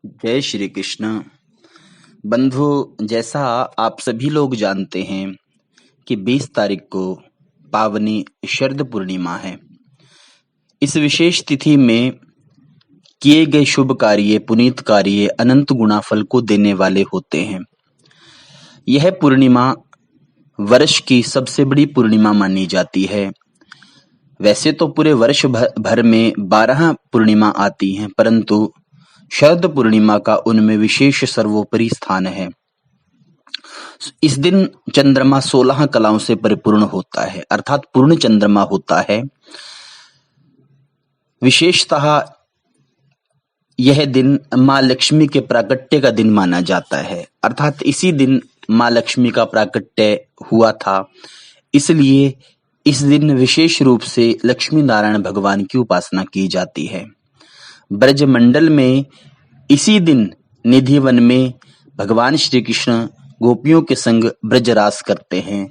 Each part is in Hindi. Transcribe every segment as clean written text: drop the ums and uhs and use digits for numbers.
जय श्री कृष्ण। बंधु, जैसा आप सभी लोग जानते हैं कि 20 तारीख को पावनी शरद पूर्णिमा है। इस विशेष तिथि में किए गए शुभ कार्य, पुनीत कार्य अनंत गुना फल को देने वाले होते हैं। यह पूर्णिमा वर्ष की सबसे बड़ी पूर्णिमा मानी जाती है। वैसे तो पूरे वर्ष भर में 12 पूर्णिमा आती हैं, परंतु शरद पूर्णिमा का उनमें विशेष सर्वोपरि स्थान है। इस दिन चंद्रमा 16 कलाओं से परिपूर्ण होता है, अर्थात पूर्ण चंद्रमा होता है। विशेषतः यह दिन माँ लक्ष्मी के प्राकट्य का दिन माना जाता है, अर्थात इसी दिन माँ लक्ष्मी का प्राकट्य हुआ था। इसलिए इस दिन विशेष रूप से लक्ष्मी नारायण भगवान की उपासना की जाती है। ब्रजमंडल में इसी दिन निधि वन में भगवान श्री कृष्ण गोपियों के संग ब्रजरास करते हैं।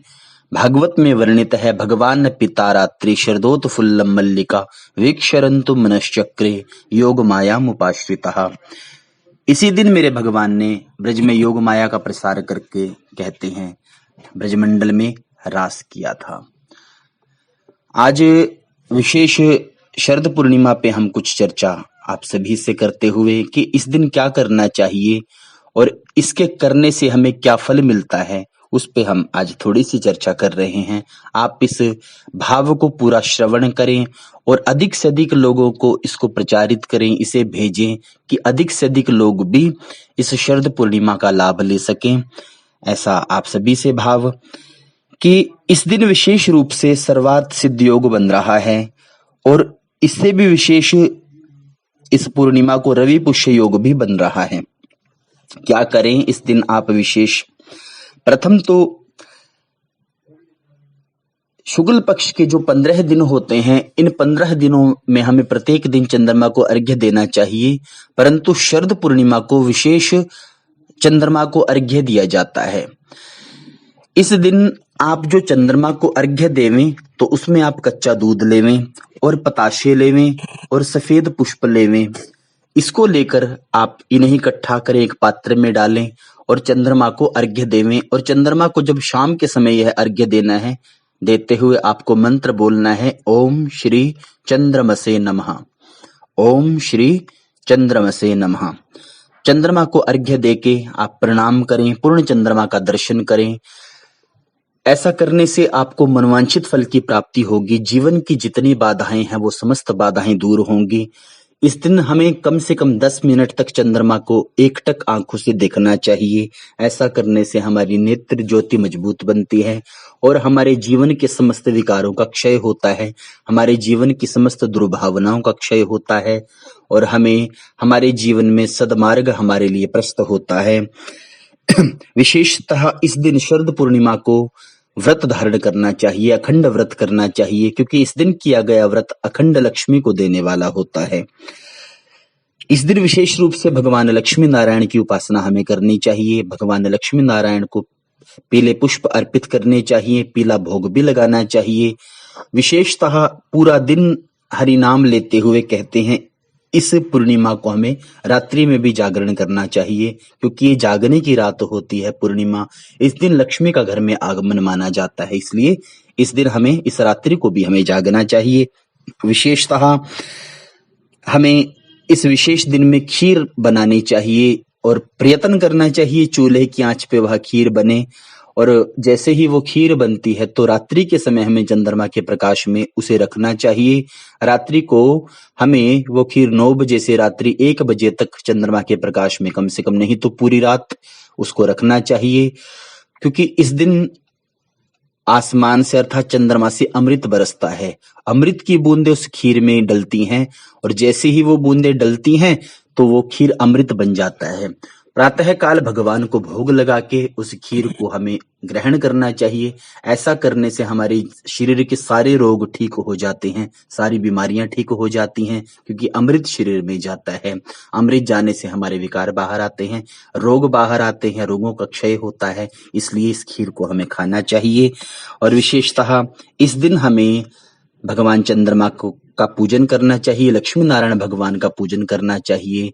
भागवत में वर्णित है, भगवान पिता रात्रि शरदोत्फुल्लम मल्लिका वीक्षरन्तु मनश्चक्रे योग माया मुपाश्रितः। इसी दिन मेरे भगवान ने ब्रज में योग माया का प्रसार करके, कहते हैं, ब्रजमंडल में रास किया था। आज विशेष शरद पूर्णिमा पे हम कुछ चर्चा आप सभी से करते हुए कि इस दिन क्या करना चाहिए और इसके करने से हमें क्या फल मिलता है, उस पे हम आज थोड़ी सी चर्चा कर रहे हैं। आप इस भाव को पूरा श्रवण करें और अधिक से अधिक लोगों को इसको प्रचारित करें, इसे भेजें कि अधिक से अधिक लोग भी इस शरद पूर्णिमा का लाभ ले सकें। ऐसा आप सभी से भाव कि इस दिन विशेष रूप से सर्वार्थ सिद्ध योग बन रहा है और इससे भी विशेष इस पूर्णिमा को रवि पुष्य योग भी बन रहा है। क्या करें इस दिन आप विशेष? प्रथम तो शुक्ल पक्ष के जो 15 दिन होते हैं, इन 15 दिनों में हमें प्रत्येक दिन चंद्रमा को अर्घ्य देना चाहिए, परंतु शरद पूर्णिमा को विशेष चंद्रमा को अर्घ्य दिया जाता है। इस दिन आप जो चंद्रमा को अर्घ्य देवें तो उसमें आप कच्चा दूध लेवें और पताशे लेवें और सफेद पुष्प लेवें। इसको लेकर आप इन्हें इकट्ठा करें, एक पात्र में डालें और चंद्रमा को अर्घ्य देवें। और चंद्रमा को जब शाम के समय यह अर्घ्य देना है, देते हुए आपको मंत्र बोलना है, ओम श्री चंद्रमसे नमः, ओम श्री चंद्रमसे नमः। चंद्रमा को अर्घ्य देके आप प्रणाम करें, पूर्ण चंद्रमा का दर्शन करें। ऐसा करने से आपको मनोवांछित फल की प्राप्ति होगी। जीवन की जितनी बाधाएं हैं वो समस्त बाधाएं दूर होंगी। इस दिन हमें कम से कम 10 मिनट तक चंद्रमा को एकटक आंखों से देखना चाहिए। ऐसा करने से हमारी नेत्र ज्योति मजबूत बनती है और हमारे जीवन के समस्त विकारों का क्षय होता है, हमारे जीवन की समस्त दुर्भावनाओं का क्षय होता है और हमें हमारे जीवन में सद्मार्ग हमारे लिए प्रस्तुत होता है। विशेषतः इस दिन शरद पूर्णिमा को व्रत धारण करना चाहिए, अखंड व्रत करना चाहिए, क्योंकि इस दिन किया गया व्रत अखंड लक्ष्मी को देने वाला होता है। इस दिन विशेष रूप से भगवान लक्ष्मी नारायण की उपासना हमें करनी चाहिए। भगवान लक्ष्मी नारायण को पीले पुष्प अर्पित करने चाहिए, पीला भोग भी लगाना चाहिए। विशेषतः पूरा दिन हरि नाम लेते हुए, कहते हैं, इस पूर्णिमा को हमें रात्रि में भी जागरण करना चाहिए, क्योंकि ये जागने की रात होती है पूर्णिमा। इस दिन लक्ष्मी का घर में आगमन माना जाता है, इसलिए इस दिन हमें, इस रात्रि को भी हमें जागना चाहिए। विशेषतः हमें इस विशेष दिन में खीर बनानी चाहिए और प्रयत्न करना चाहिए चूल्हे की आंच पे वह खीर बने। और जैसे ही वो खीर बनती है तो रात्रि के समय हमें चंद्रमा के प्रकाश में उसे रखना चाहिए। रात्रि को हमें वो खीर 9 बजे से रात्रि 1 बजे तक चंद्रमा के प्रकाश में, कम से कम नहीं तो पूरी रात उसको रखना चाहिए, क्योंकि इस दिन आसमान से अर्थात चंद्रमा से अमृत बरसता है। अमृत की बूंदें उस खीर में डलती हैं और जैसे ही वो बूंदें डलती हैं तो वो खीर अमृत बन जाता है। प्रातः काल भगवान को भोग लगा के उस खीर को हमें ग्रहण करना चाहिए। ऐसा करने से हमारे शरीर के सारे रोग ठीक हो जाते हैं, सारी बीमारियां ठीक हो जाती हैं, क्योंकि अमृत शरीर में जाता है। अमृत जाने से हमारे विकार बाहर आते हैं, रोग बाहर आते हैं, रोगों का क्षय होता है। इसलिए इस खीर को हमें खाना चाहिए। और विशेषतः इस दिन हमें भगवान चंद्रमा को का पूजन करना चाहिए, लक्ष्मी नारायण भगवान का पूजन करना चाहिए।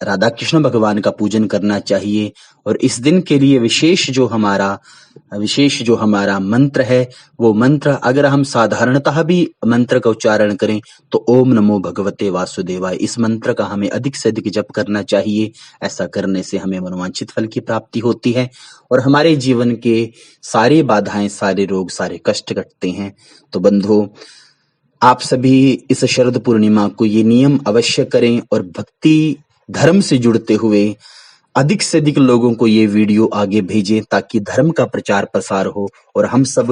राधा कृष्ण भगवान का पूजन करना चाहिए। और इस दिन के लिए विशेष जो हमारा मंत्र है, वो मंत्र अगर हम साधारणतः भी मंत्र का उच्चारण करें तो ओम नमो भगवते वासुदेवाय, इस मंत्र का हमें अधिक से अधिक जप करना चाहिए। ऐसा करने से हमें मनोवांछित फल की प्राप्ति होती है और हमारे जीवन के सारी बाधाएं, सारे रोग, सारे कष्ट कटते हैं। तो बंधुओं, आप सभी इस शरद पूर्णिमा को ये नियम अवश्य करें और भक्ति धर्म से जुड़ते हुए अधिक से अधिक लोगों को ये वीडियो आगे भेजें, ताकि धर्म का प्रचार प्रसार हो और हम सब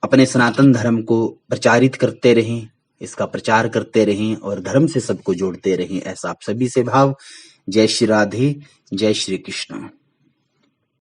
अपने सनातन धर्म को प्रचारित करते रहें, इसका प्रचार करते रहें और धर्म से सबको जोड़ते रहें। ऐसा आप सभी से भाव। जय श्री राधे, जय श्री कृष्ण।